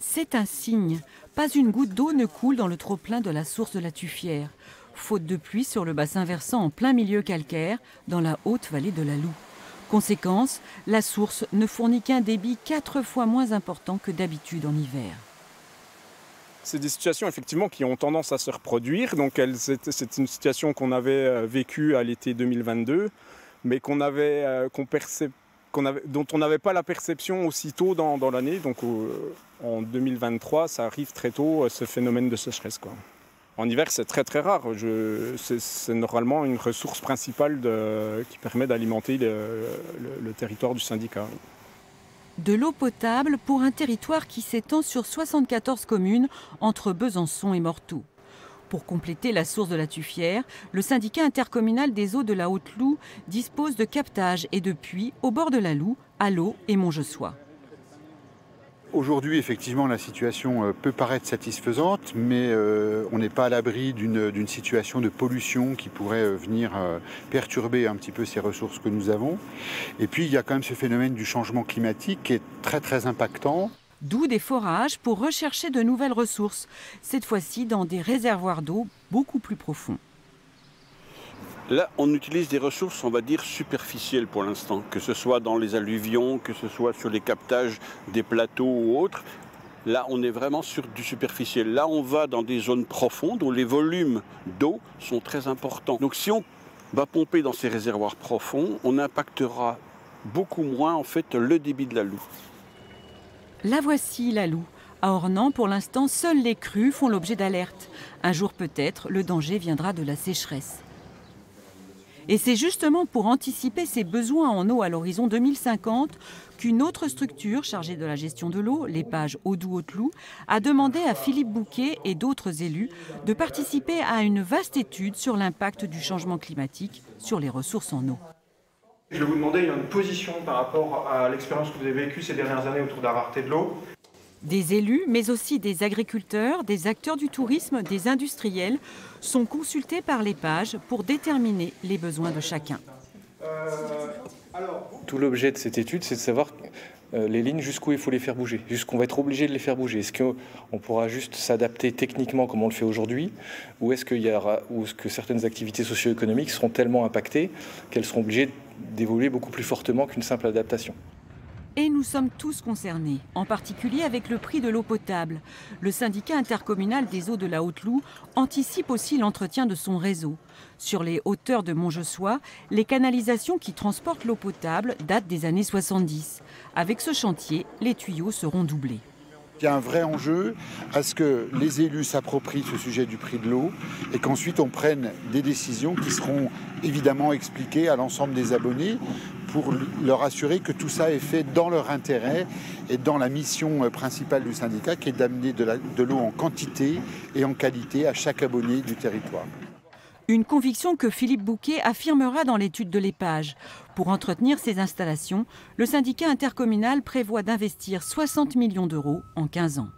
C'est un signe. Pas une goutte d'eau ne coule dans le trop-plein de la source de la Tuffière. Faute de pluie sur le bassin versant en plein milieu calcaire, dans la haute vallée de la Loue. Conséquence, la source ne fournit qu'un débit 4 fois moins important que d'habitude en hiver. C'est des situations effectivement qui ont tendance à se reproduire. Donc c'est une situation qu'on avait vécue à l'été 2022, mais dont on n'avait pas la perception aussitôt dans l'année. Donc en 2023, ça arrive très tôt, ce phénomène de sécheresse, quoi. En hiver, c'est très très rare. C'est normalement une ressource principale qui permet d'alimenter le territoire du syndicat. De l'eau potable pour un territoire qui s'étend sur 74 communes entre Besançon et Morteau. Pour compléter la source de la Tuffière, le syndicat intercommunal des eaux de la Haute-Loue dispose de captages et de puits au bord de la Loue, à l'eau et Montjessois. Aujourd'hui, effectivement, la situation peut paraître satisfaisante, mais on n'est pas à l'abri d'une situation de pollution qui pourrait venir perturber un petit peu ces ressources que nous avons. Et puis, il y a quand même ce phénomène du changement climatique qui est très, très impactant. D'où des forages pour rechercher de nouvelles ressources, cette fois-ci dans des réservoirs d'eau beaucoup plus profonds. Là, on utilise des ressources, on va dire, superficielles pour l'instant, que ce soit dans les alluvions, que ce soit sur les captages des plateaux ou autres. Là, on est vraiment sur du superficiel. Là, on va dans des zones profondes où les volumes d'eau sont très importants. Donc, si on va pomper dans ces réservoirs profonds, on impactera beaucoup moins, en fait, le débit de la Loue. La voici, la Loue. À Ornans, pour l'instant, seules les crues font l'objet d'alertes. Un jour peut-être, le danger viendra de la sécheresse. Et c'est justement pour anticiper ces besoins en eau à l'horizon 2050 qu'une autre structure chargée de la gestion de l'eau, l'Épage Haut-Doubs-Haute-Loue, a demandé à Philippe Bouquet et d'autres élus de participer à une vaste étude sur l'impact du changement climatique sur les ressources en eau. Je vais vous demander une position par rapport à l'expérience que vous avez vécue ces dernières années autour de la rareté de l'eau. Des élus, mais aussi des agriculteurs, des acteurs du tourisme, des industriels sont consultés par l'Épage pour déterminer les besoins de chacun. Tout l'objet de cette étude, c'est de savoir les lignes jusqu'où il faut les faire bouger, jusqu'où on va être obligé de les faire bouger. Est-ce qu'on pourra juste s'adapter techniquement comme on le fait aujourd'hui, ou est-ce que certaines activités socio-économiques seront tellement impactées qu'elles seront obligées d'évoluer beaucoup plus fortement qu'une simple adaptation? Et nous sommes tous concernés, en particulier avec le prix de l'eau potable. Le syndicat intercommunal des eaux de la Haute-Loue anticipe aussi l'entretien de son réseau. Sur les hauteurs de Montjessois, les canalisations qui transportent l'eau potable datent des années 70. Avec ce chantier, les tuyaux seront doublés. Il y a un vrai enjeu à ce que les élus s'approprient ce sujet du prix de l'eau et qu'ensuite on prenne des décisions qui seront évidemment expliquées à l'ensemble des abonnés pour leur assurer que tout ça est fait dans leur intérêt et dans la mission principale du syndicat qui est d'amener de l'eau en quantité et en qualité à chaque abonné du territoire. Une conviction que Philippe Bouquet affirmera dans l'étude de l'Épage. Pour entretenir ces installations, le syndicat intercommunal prévoit d'investir 60 millions d'euros en 15 ans.